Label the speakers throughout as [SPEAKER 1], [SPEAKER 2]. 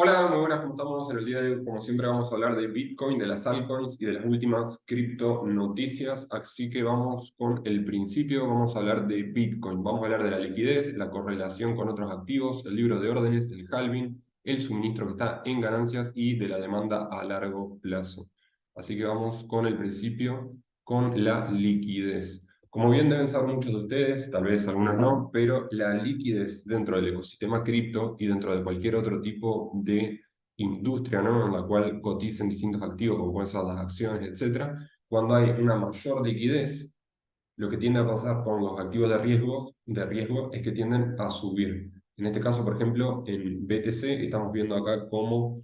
[SPEAKER 1] Hola, muy buenas, ¿cómo estamos? En el día de hoy, como siempre, vamos a hablar de Bitcoin, de las altcoins y de las últimas cripto noticias. Así que vamos con el principio, vamos a hablar de Bitcoin. Vamos a hablar de la liquidez, la correlación con otros activos, el libro de órdenes, el halving, el suministro que está en ganancias y de la demanda a largo plazo. Así que vamos con el principio, con la liquidez. Como bien deben saber muchos de ustedes, tal vez algunos no, pero la liquidez dentro del ecosistema cripto y dentro de cualquier otro tipo de industria, ¿no? En la cual coticen distintos activos, como pueden ser las acciones, etcétera, cuando hay una mayor liquidez, lo que tiende a pasar con los activos de riesgo es que tienden a subir. En este caso, por ejemplo, en BTC estamos viendo acá cómo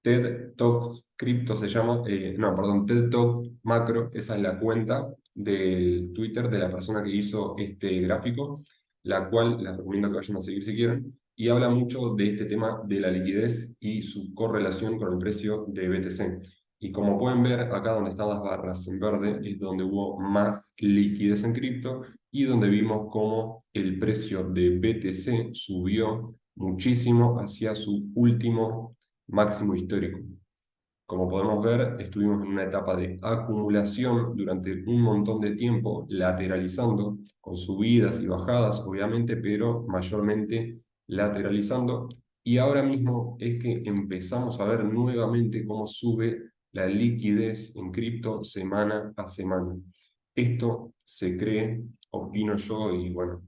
[SPEAKER 1] TED Talks Crypto se llama, no, perdón, TED Talk Macro, esa es la cuenta del Twitter de la persona que hizo este gráfico, la cual les recomiendo que vayan a seguir si quieren, y habla mucho de este tema de la liquidez y su correlación con el precio de BTC. Y como pueden ver, acá donde están las barras en verde es donde hubo más liquidez en cripto y donde vimos cómo el precio de BTC subió muchísimo hacia su último máximo histórico. Como podemos ver, estuvimos en una etapa de acumulación durante un montón de tiempo, lateralizando, con subidas y bajadas, obviamente, pero mayormente lateralizando. Y ahora mismo es que empezamos a ver nuevamente cómo sube la liquidez en cripto semana a semana. Esto se cree, opino yo, y bueno,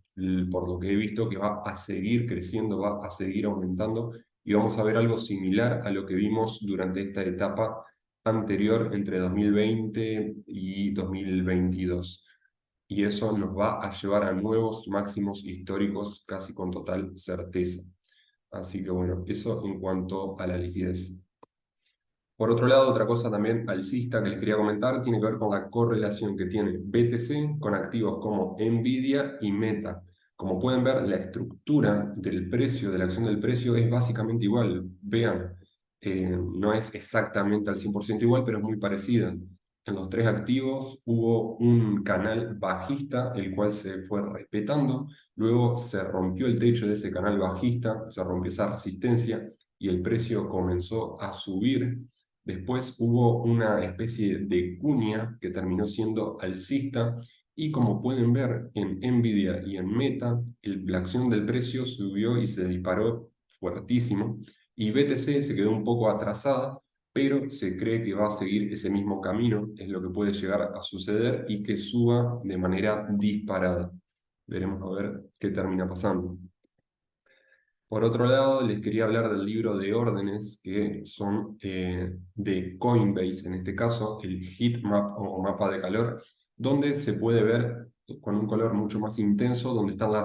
[SPEAKER 1] por lo que he visto, que va a seguir creciendo, va a seguir aumentando y vamos a ver algo similar a lo que vimos durante esta etapa anterior entre 2020 y 2022. Y eso nos va a llevar a nuevos máximos históricos casi con total certeza. Así que bueno, eso en cuanto a la liquidez. Por otro lado, otra cosa también alcista que les quería comentar tiene que ver con la correlación que tiene BTC con activos como Nvidia y Meta. Como pueden ver, la estructura del precio, de la acción del precio, es básicamente igual. Vean, no es exactamente al 100% igual, pero es muy parecida. En los tres activos hubo un canal bajista, el cual se fue respetando. Luego se rompió el techo de ese canal bajista, se rompió esa resistencia y el precio comenzó a subir. Después hubo una especie de cuña que terminó siendo alcista y como pueden ver en Nvidia y en Meta, la acción del precio subió y se disparó fuertísimo y BTC se quedó un poco atrasada, pero se cree que va a seguir ese mismo camino, es lo que puede llegar a suceder y que suba de manera disparada. Veremos a ver qué termina pasando. Por otro lado, les quería hablar del libro de órdenes que son de Coinbase, en este caso el heat map o mapa de calor, donde se puede ver con un color mucho más intenso, donde está la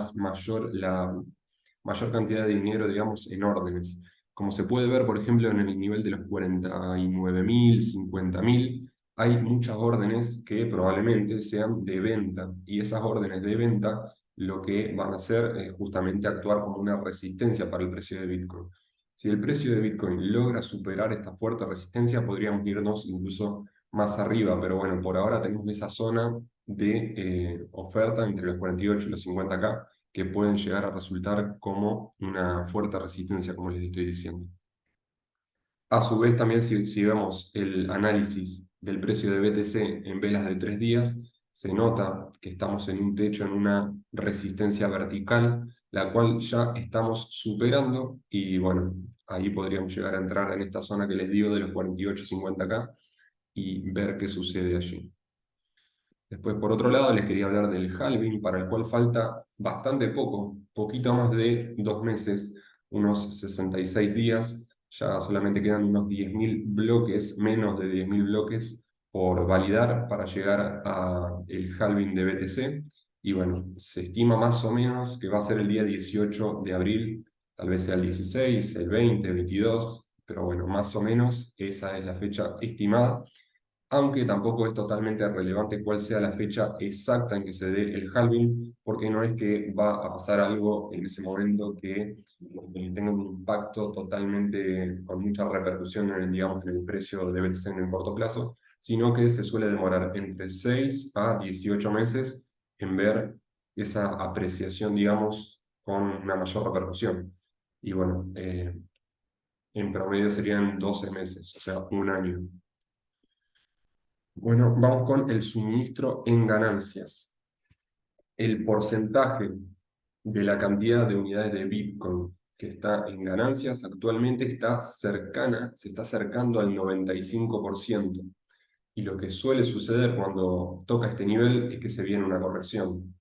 [SPEAKER 1] mayor cantidad de dinero, digamos, en órdenes. Como se puede ver, por ejemplo, en el nivel de los 49.000, 50.000, hay muchas órdenes que probablemente sean de venta, y esas órdenes de venta lo que van a hacer es justamente actuar como una resistencia para el precio de Bitcoin. Si el precio de Bitcoin logra superar esta fuerte resistencia, podríamos irnos incluso más arriba, pero bueno, por ahora tenemos esa zona de oferta entre los 48 y los 50K que pueden llegar a resultar como una fuerte resistencia, como les estoy diciendo. A su vez, también si vemos el análisis del precio de BTC en velas de 3 días, se nota que estamos en un techo, en una resistencia vertical, la cual ya estamos superando y bueno, ahí podríamos llegar a entrar en esta zona que les digo de los 48-50K y ver qué sucede allí. Después, por otro lado, les quería hablar del halving, para el cual falta bastante poco, poquito más de 2 meses, unos 66 días. Ya solamente quedan unos 10.000 bloques, menos de 10.000 bloques por validar para llegar a el halving de BTC. Y bueno, se estima más o menos que va a ser el día 18 de abril, tal vez sea el 16, el 20, el 22, pero bueno, más o menos esa es la fecha estimada, aunque tampoco es totalmente relevante cuál sea la fecha exacta en que se dé el halving, porque no es que va a pasar algo en ese momento que tenga un impacto totalmente con mucha repercusión en el, digamos, en el precio de BTC en el corto plazo, sino que se suele demorar entre 6 a 18 meses en ver esa apreciación, digamos, con una mayor repercusión. Y bueno, En promedio serían 12 meses, o sea, un año. Bueno, vamos con el suministro en ganancias. El porcentaje de la cantidad de unidades de Bitcoin que está en ganancias actualmente está cercana, se está acercando al 95%. Y lo que suele suceder cuando toca este nivel es que se viene una corrección.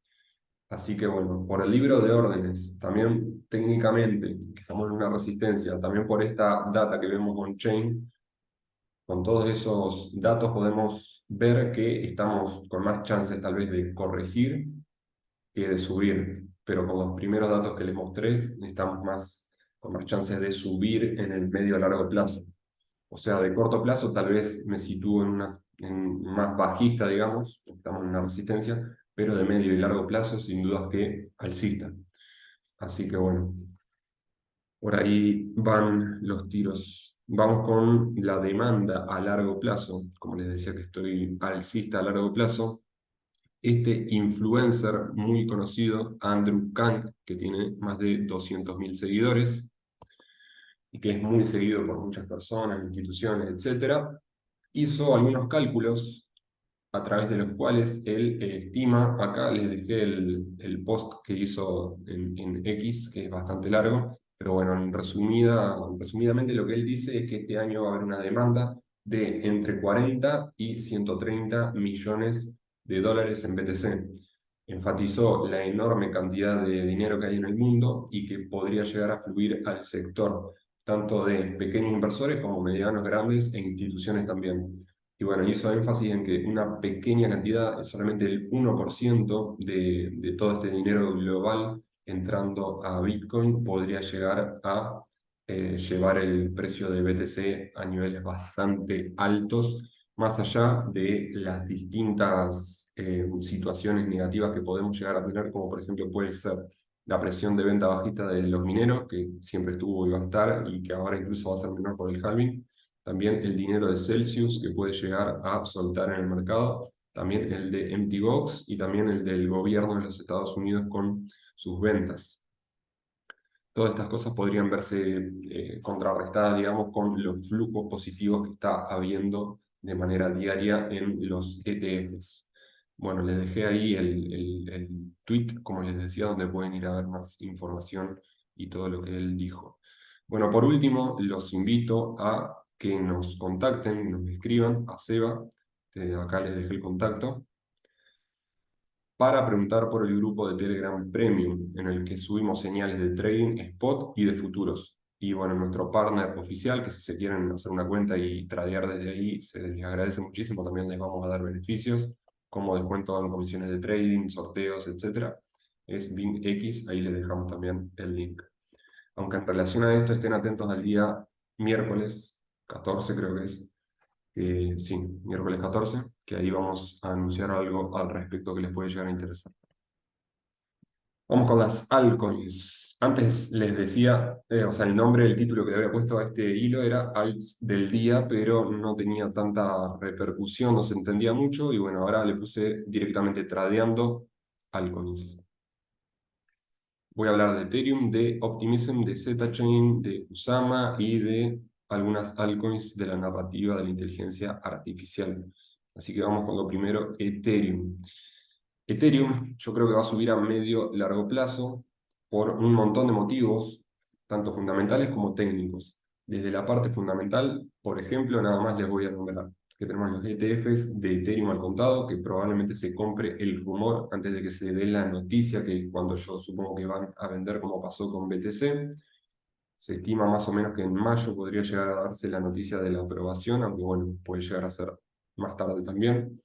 [SPEAKER 1] Así que bueno, por el libro de órdenes, también técnicamente, que estamos en una resistencia, también por esta data que vemos on-chain, con todos esos datos podemos ver que estamos con más chances tal vez de corregir que de subir, pero con los primeros datos que les mostré, estamos más, con más chances de subir en el medio a largo plazo. O sea, de corto plazo tal vez me sitúo en más bajista, digamos, porque estamos en una resistencia, pero de medio y largo plazo sin dudas que alcista. Así que bueno, por ahí van los tiros. Vamos con la demanda a largo plazo. Como les decía que estoy alcista a largo plazo, este influencer muy conocido, Andrew Kang, que tiene más de 200.000 seguidores y que es muy seguido por muchas personas, instituciones, etcétera, hizo algunos cálculos a través de los cuales él estima, acá les dejé el post que hizo en X, que es bastante largo, pero bueno, resumidamente lo que él dice es que este año va a haber una demanda de entre 40 y 130 millones de dólares en BTC. Enfatizó la enorme cantidad de dinero que hay en el mundo y que podría llegar a fluir al sector, tanto de pequeños inversores como medianos, grandes e instituciones también. Y bueno, hizo énfasis en que una pequeña cantidad, es solamente el 1% de todo este dinero global entrando a Bitcoin, podría llegar a llevar el precio de BTC a niveles bastante altos, más allá de las distintas situaciones negativas que podemos llegar a tener, como por ejemplo puede ser la presión de venta bajista de los mineros, que siempre estuvo y va a estar, y que ahora incluso va a ser menor por el halving. También el dinero de Celsius que puede llegar a soltar en el mercado, también el de Mt. Gox y también el del gobierno de los Estados Unidos con sus ventas. Todas estas cosas podrían verse contrarrestadas, digamos, con los flujos positivos que está habiendo de manera diaria en los ETFs. Bueno, les dejé ahí el tweet, como les decía, donde pueden ir a ver más información y todo lo que él dijo. Bueno, por último, los invito a que nos contacten, nos escriban a Seba, acá les dejé el contacto, para preguntar por el grupo de Telegram Premium, en el que subimos señales de trading, spot y de futuros. Y bueno, nuestro partner oficial, que si se quieren hacer una cuenta y tradear desde ahí, se les agradece muchísimo, también les vamos a dar beneficios, como descuento en comisiones de trading, sorteos, etcétera. Es BingX, ahí les dejamos también el link. Aunque en relación a esto estén atentos al día miércoles 14, creo que es, sí, miércoles 14, que ahí vamos a anunciar algo al respecto que les puede llegar a interesar. Vamos con las altcoins. Antes les decía, o sea, el nombre, el título que le había puesto a este hilo era Alts del día, pero no tenía tanta repercusión, no se entendía mucho, y bueno, ahora le puse directamente tradeando altcoins. Voy a hablar de Ethereum, de Optimism, de Zchain, de Usama y de algunas altcoins de la narrativa de la inteligencia artificial. Así que vamos con lo primero, Ethereum. Ethereum yo creo que va a subir a medio largo plazo por un montón de motivos, tanto fundamentales como técnicos. Desde la parte fundamental, por ejemplo, nada más les voy a nombrar que tenemos los ETFs de Ethereum al contado, que probablemente se compre el rumor antes de que se dé la noticia, que es cuando yo supongo que van a vender como pasó con BTC. Se estima más o menos que en mayo podría llegar a darse la noticia de la aprobación, aunque bueno, puede llegar a ser más tarde también.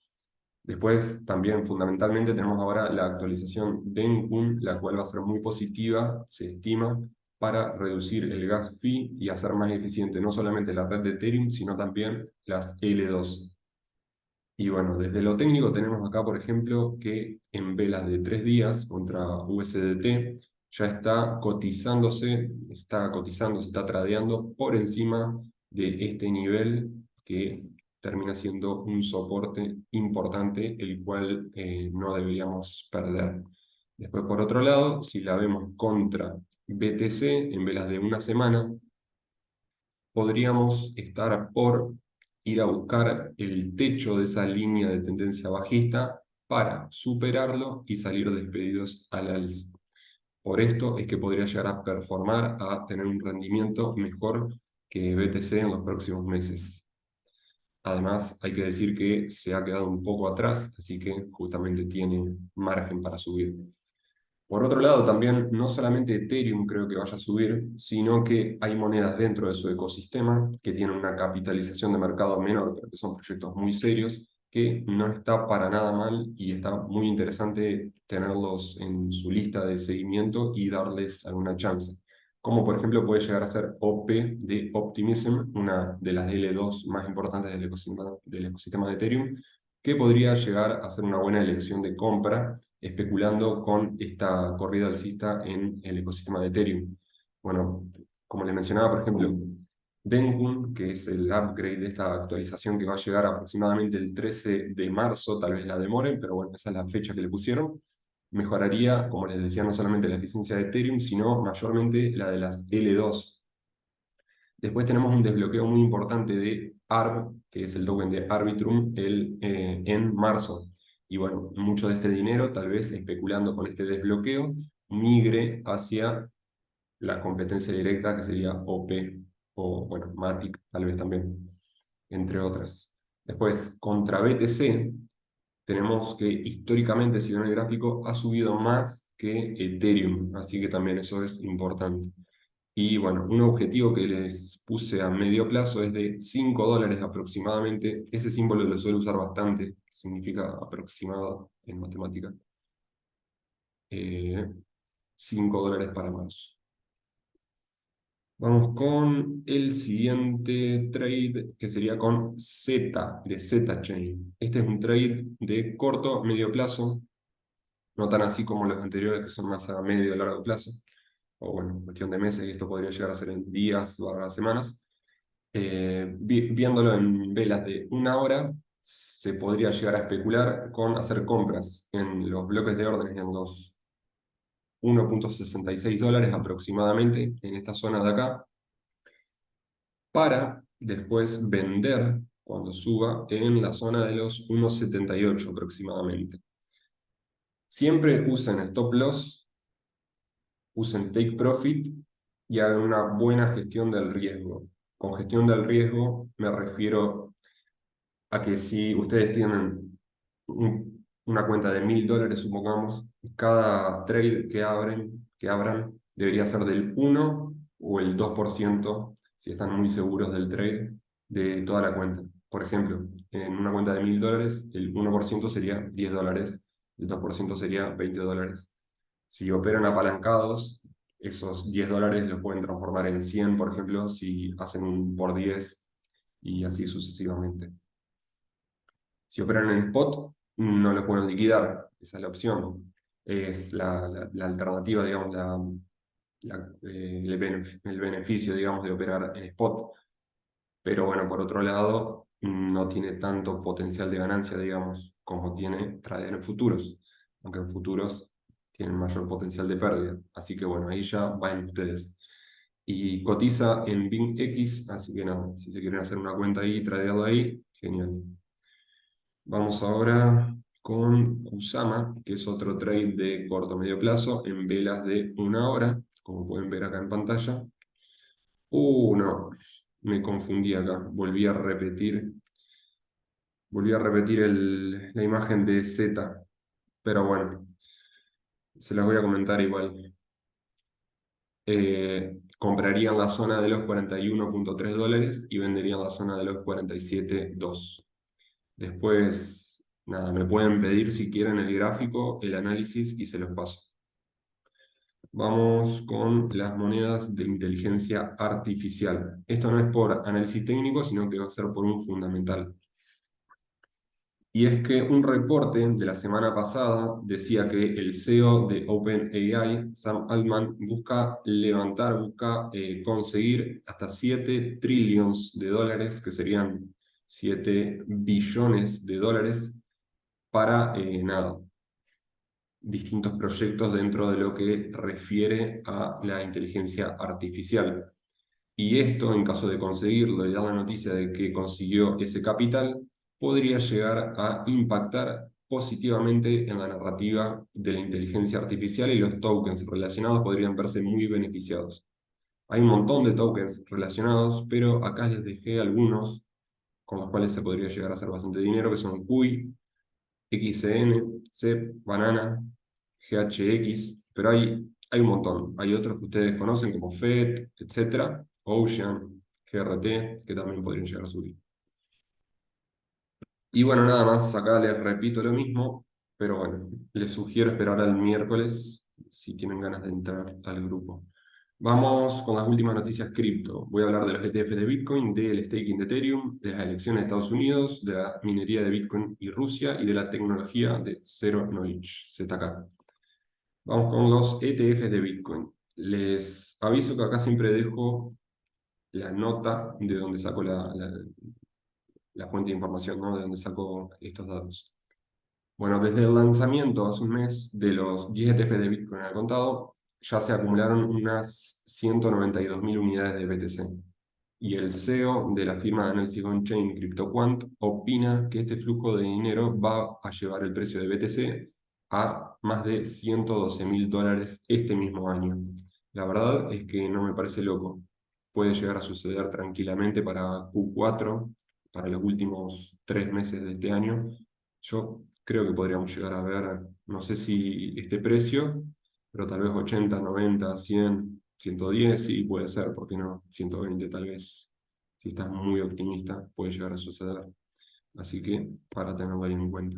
[SPEAKER 1] Después, también fundamentalmente, tenemos ahora la actualización de Nkun, la cual va a ser muy positiva, se estima, para reducir el gas fee y hacer más eficiente no solamente la red de Ethereum, sino también las L2. Y bueno, desde lo técnico tenemos acá, por ejemplo, que en velas de 3 días contra USDT ya está cotizando, se está tradeando por encima de este nivel que termina siendo un soporte importante, el cual no deberíamos perder. Después, por otro lado, si la vemos contra BTC en velas de una semana, podríamos estar por ir a buscar el techo de esa línea de tendencia bajista para superarlo y salir despedidos al alza. Por esto es que podría llegar a performar, a tener un rendimiento mejor que BTC en los próximos meses. Además, hay que decir que se ha quedado un poco atrás, así que justamente tiene margen para subir. Por otro lado, también no solamente Ethereum creo que vaya a subir, sino que hay monedas dentro de su ecosistema que tienen una capitalización de mercado menor, pero que son proyectos muy serios, que no está para nada mal y está muy interesante tenerlos en su lista de seguimiento y darles alguna chance. Como por ejemplo puede llegar a ser OP de Optimism, una de las L2 más importantes del ecosistema de Ethereum, que podría llegar a ser una buena elección de compra especulando con esta corrida alcista en el ecosistema de Ethereum. Bueno, como les mencionaba, por ejemplo, Denkun, que es el upgrade de esta actualización que va a llegar aproximadamente el 13 de marzo, tal vez la demoren, pero bueno, esa es la fecha que le pusieron, mejoraría, como les decía, no solamente la eficiencia de Ethereum, sino mayormente la de las L2. Después tenemos un desbloqueo muy importante de ARB, que es el token de Arbitrum, en marzo. Y bueno, mucho de este dinero, tal vez especulando con este desbloqueo, migre hacia la competencia directa, que sería OP, o bueno, Matic, tal vez también, entre otras. Después, contra BTC, tenemos que históricamente, si ven el gráfico, ha subido más que Ethereum, así que también eso es importante. Y bueno, un objetivo que les puse a medio plazo es de $5 aproximadamente. Ese símbolo lo suelo usar bastante, significa aproximado en matemática. Eh, $5 para marzo. Vamos con el siguiente trade, que sería con Z, de Z-Chain. Este es un trade de corto, medio plazo, no tan así como los anteriores que son más a medio o largo plazo, o bueno, cuestión de meses, y esto podría llegar a ser en días o a semanas. Viéndolo en velas de una hora, se podría llegar a especular con hacer compras en los bloques de órdenes en los $1.66 aproximadamente, en esta zona de acá, para después vender cuando suba en la zona de los 1.78 aproximadamente. Siempre usen stop loss, usen take profit y hagan una buena gestión del riesgo. Con gestión del riesgo me refiero a que si ustedes tienen una cuenta de $1.000, supongamos, cada trade que abran debería ser del 1 o el 2% si están muy seguros del trade de toda la cuenta. Por ejemplo, en una cuenta de $1.000, el 1% sería $10, el 2% sería $20. Si operan apalancados, esos $10 los pueden transformar en 100, por ejemplo, si hacen un por 10 y así sucesivamente. Si operan en spot, no lo pueden liquidar. Esa es la opción. Es la alternativa, digamos, el beneficio, digamos, de operar en spot. Pero bueno, por otro lado, no tiene tanto potencial de ganancia, digamos, como tiene trader en futuros. Aunque en futuros tienen mayor potencial de pérdida. Así que bueno, ahí ya van ustedes. Y cotiza en BingX, así que nada, si se quieren hacer una cuenta ahí y tradearlo ahí, genial. Vamos ahora con Kusama, que es otro trade de corto medio plazo en velas de una hora, como pueden ver acá en pantalla. No, me confundí acá, volví a repetir la imagen de Z, pero bueno, se las voy a comentar igual. Comprarían la zona de los $41.3 y venderían la zona de los 47.2. Después, nada, me pueden pedir si quieren el gráfico, el análisis y se los paso. Vamos con las monedas de inteligencia artificial. Esto no es por análisis técnico, sino que va a ser por un fundamental. Y es que un reporte de la semana pasada decía que el CEO de OpenAI, Sam Altman, busca conseguir hasta 7 trillones de dólares, que serían 7 billones de dólares, para distintos proyectos dentro de lo que refiere a la inteligencia artificial. Y esto, en caso de conseguirlo y dar la noticia de que consiguió ese capital, podría llegar a impactar positivamente en la narrativa de la inteligencia artificial y los tokens relacionados podrían verse muy beneficiados. Hay un montón de tokens relacionados, pero acá les dejé algunos con los cuales se podría llegar a hacer bastante dinero, que son QI, XCN, CEP, Banana, GHX, pero hay un montón. Hay otros que ustedes conocen como FET, etcétera, Ocean, GRT, que también podrían llegar a subir. Y bueno, nada más, acá les repito lo mismo, pero bueno, les sugiero esperar al miércoles si tienen ganas de entrar al grupo. Vamos con las últimas noticias cripto. Voy a hablar de los ETFs de Bitcoin, del staking de Ethereum, de las elecciones de Estados Unidos, de la minería de Bitcoin y Rusia y de la tecnología de Zero Knowledge, ZK. Vamos con los ETFs de Bitcoin. Les aviso que acá siempre dejo la nota de donde saco la fuente de información, ¿no? De donde saco estos datos. Bueno, desde el lanzamiento hace un mes de los 10 ETFs de Bitcoin al contado, ya se acumularon unas 192.000 unidades de BTC. Y el CEO de la firma de análisis on-chain CryptoQuant opina que este flujo de dinero va a llevar el precio de BTC a más de $112.000 este mismo año. La verdad es que no me parece loco. Puede llegar a suceder tranquilamente para Q4, para los últimos 3 meses de este año. Yo creo que podríamos llegar a ver, no sé si este precio, pero tal vez 80, 90, 100, 110, sí, puede ser, ¿por qué no? 120 tal vez, si estás muy optimista, puede llegar a suceder. Así que para tenerlo ahí en cuenta.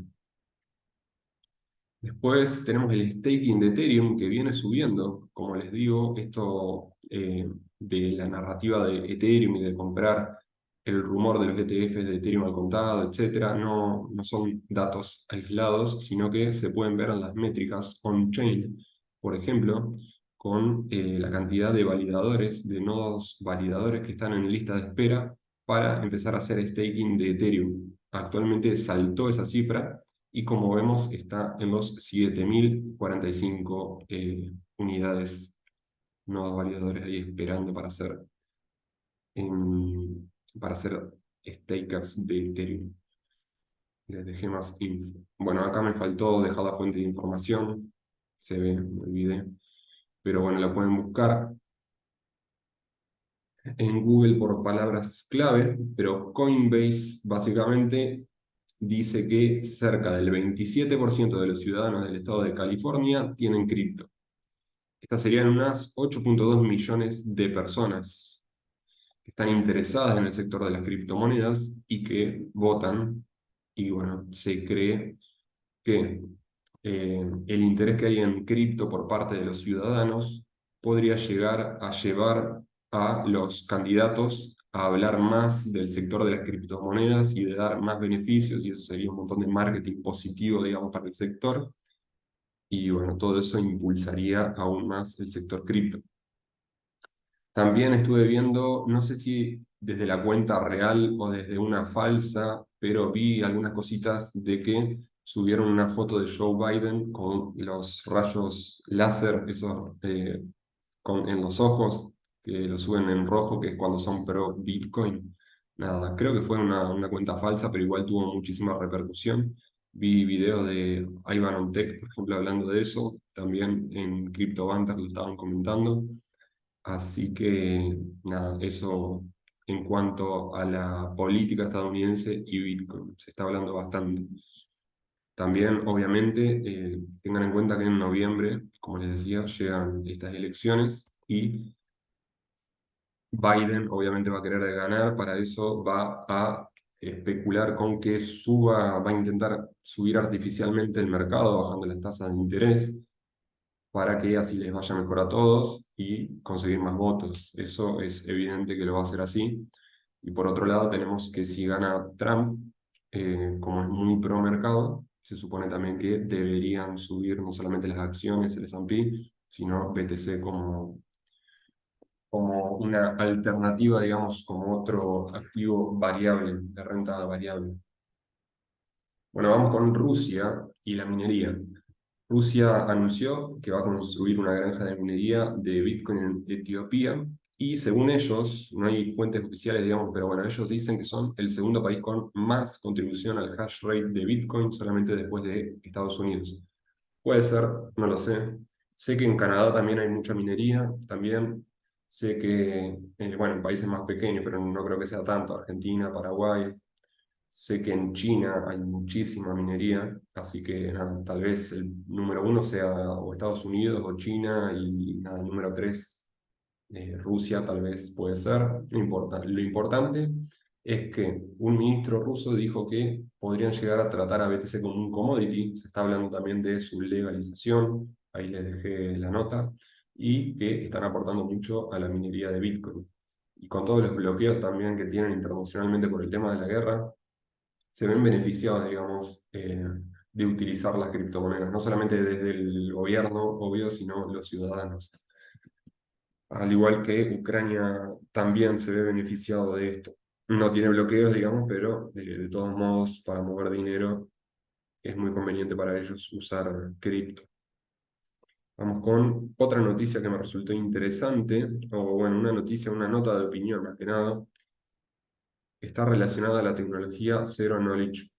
[SPEAKER 1] Después tenemos el staking de Ethereum que viene subiendo. Como les digo, esto de la narrativa de Ethereum y de comprar el rumor de los ETFs de Ethereum al contado, etcétera, no son datos aislados, sino que se pueden ver en las métricas on-chain. Por ejemplo, con la cantidad de validadores, de nodos validadores que están en lista de espera para empezar a hacer staking de Ethereum. Actualmente saltó esa cifra y como vemos está en los 7.045 unidades nodos validadores ahí esperando para hacer stakers de Ethereum. Les dejé más info. Bueno, acá me faltó dejar la fuente de información, se ve, me olvidé, pero bueno, la pueden buscar en Google por palabras clave, pero Coinbase básicamente dice que cerca del 27% de los ciudadanos del estado de California tienen cripto. Estas serían unas 8.2 millones de personas que están interesadas en el sector de las criptomonedas y que votan. Y bueno, se cree que el interés que hay en cripto por parte de los ciudadanos podría llegar a llevar a los candidatos a hablar más del sector de las criptomonedas y de dar más beneficios, y eso sería un montón de marketing positivo, digamos, para el sector. Y bueno, todo eso impulsaría aún más el sector cripto. También estuve viendo, no sé si desde la cuenta real o desde una falsa, pero vi algunas cositas de que subieron una foto de Joe Biden con los rayos láser, esos en los ojos, que lo suben en rojo, que es cuando son pro Bitcoin. Nada, creo que fue una cuenta falsa, pero igual tuvo muchísima repercusión. Vi videos de Ivan on Tech, por ejemplo, hablando de eso. También en CryptoBanter lo estaban comentando. Así que, nada, eso en cuanto a la política estadounidense y Bitcoin. Se está hablando bastante. También, obviamente, tengan en cuenta que en noviembre, como les decía, llegan estas elecciones y Biden obviamente va a querer ganar, para eso va a especular con que va a intentar subir artificialmente el mercado, bajando las tasas de interés, para que así les vaya mejor a todos y conseguir más votos. Eso es evidente que lo va a hacer así. Y por otro lado tenemos que si gana Trump, como es muy pro mercado, se supone también que deberían subir no solamente las acciones, el S&P, sino BTC como una alternativa, digamos, como otro activo variable, de renta variable. Bueno, vamos con Rusia y la minería. Rusia anunció que va a construir una granja de minería de Bitcoin en Etiopía Y según ellos, no hay fuentes oficiales, digamos, pero bueno, ellos dicen que son el segundo país con más contribución al hash rate de Bitcoin solamente después de Estados Unidos. Puede ser, no lo sé. Sé que en Canadá también hay mucha minería, también sé que, bueno, en países más pequeños, pero no creo que sea tanto, Argentina, Paraguay. Sé que en China hay muchísima minería, así que nada, tal vez el número uno sea o Estados Unidos o China y nada, el número tres Rusia tal vez puede ser, no importa. Lo importante es que un ministro ruso dijo que podrían llegar a tratar a BTC como un commodity, se está hablando también de su legalización, ahí les dejé la nota, y que están aportando mucho a la minería de Bitcoin. Y con todos los bloqueos también que tienen internacionalmente por el tema de la guerra, se ven beneficiados, digamos, de utilizar las criptomonedas, no solamente desde el gobierno, obvio, sino los ciudadanos. Al igual que Ucrania también se ve beneficiado de esto. No tiene bloqueos, digamos, pero de todos modos, para mover dinero es muy conveniente para ellos usar cripto. Vamos con otra noticia que me resultó interesante, o bueno, una noticia, una nota de opinión más que nada, está relacionada a la tecnología Zero Knowledge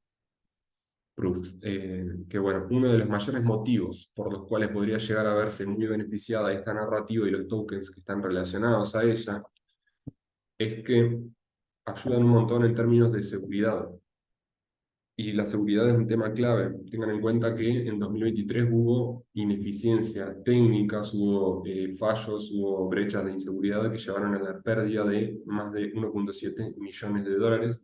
[SPEAKER 1] Proof, que bueno, uno de los mayores motivos por los cuales podría llegar a verse muy beneficiada esta narrativa y los tokens que están relacionados a ella es que ayudan un montón en términos de seguridad. Y la seguridad es un tema clave. Tengan en cuenta que en 2023 hubo ineficiencia técnicas, hubo fallos, hubo brechas de inseguridad que llevaron a la pérdida de más de 1,7 millones de dólares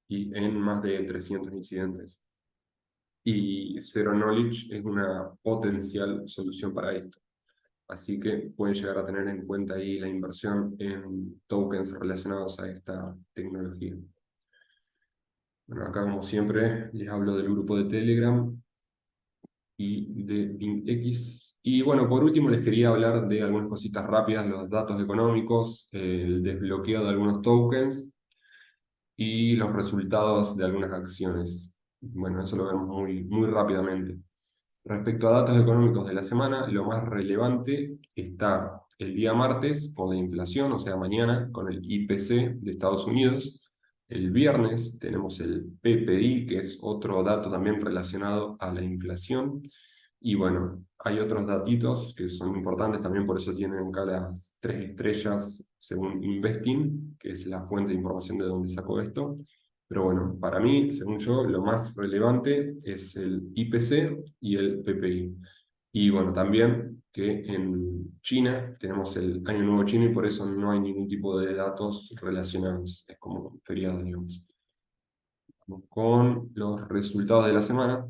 [SPEAKER 1] y en más de 300 incidentes. Y Zero Knowledge es una potencial solución para esto. Así que pueden llegar a tener en cuenta ahí la inversión en tokens relacionados a esta tecnología. Bueno, acá como siempre les hablo del grupo de Telegram y de BingX. Y bueno, por último les quería hablar de algunas cositas rápidas, los datos económicos, el desbloqueo de algunos tokens y los resultados de algunas acciones. Bueno, eso lo vemos muy rápidamente. Respecto a datos económicos de la semana, lo más relevante está el día martes con la inflación, o sea, mañana con el IPC de Estados Unidos. El viernes tenemos el PPI, que es otro dato también relacionado a la inflación. Y bueno, hay otros datitos que son importantes también, por eso tienen acá las 3 estrellas según Investing, que es la fuente de información de donde saco esto. Pero bueno, para mí, según yo, lo más relevante es el IPC y el PPI. Y bueno, también que en China tenemos el Año Nuevo Chino y por eso no hay ningún tipo de datos relacionados. Es como feriado, digamos. Vamos con los resultados de la semana.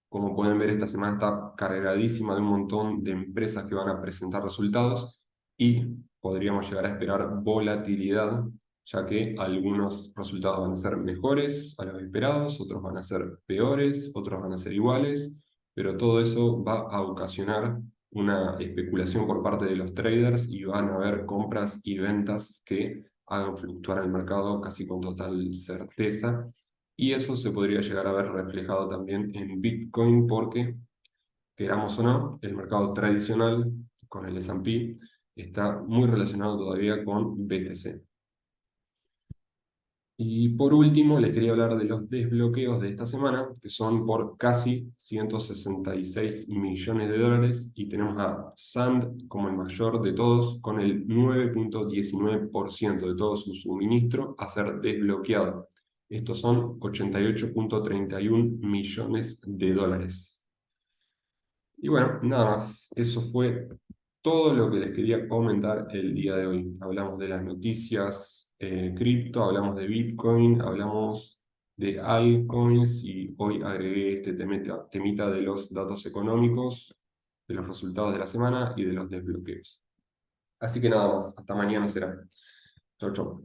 [SPEAKER 1] Como pueden ver, esta semana está cargadísima de un montón de empresas que van a presentar resultados y podríamos llegar a esperar volatilidad, ya que algunos resultados van a ser mejores a los esperados, otros van a ser peores, otros van a ser iguales, pero todo eso va a ocasionar una especulación por parte de los traders y van a haber compras y ventas que hagan fluctuar el mercado casi con total certeza. Y eso se podría llegar a ver reflejado también en Bitcoin porque, queramos o no, el mercado tradicional con el S&P está muy relacionado todavía con BTC. Y por último, les quería hablar de los desbloqueos de esta semana, que son por casi 166 millones de dólares, y tenemos a Sand como el mayor de todos, con el 9,19% de todo su suministro a ser desbloqueado. Estos son 88,31 millones de dólares. Y bueno, nada más. Eso fue todo lo que les quería comentar el día de hoy. Hablamos de las noticias cripto, hablamos de Bitcoin, hablamos de altcoins y hoy agregué este temita de los datos económicos, de los resultados de la semana y de los desbloqueos. Así que nada más. Hasta mañana será. Chau, chau.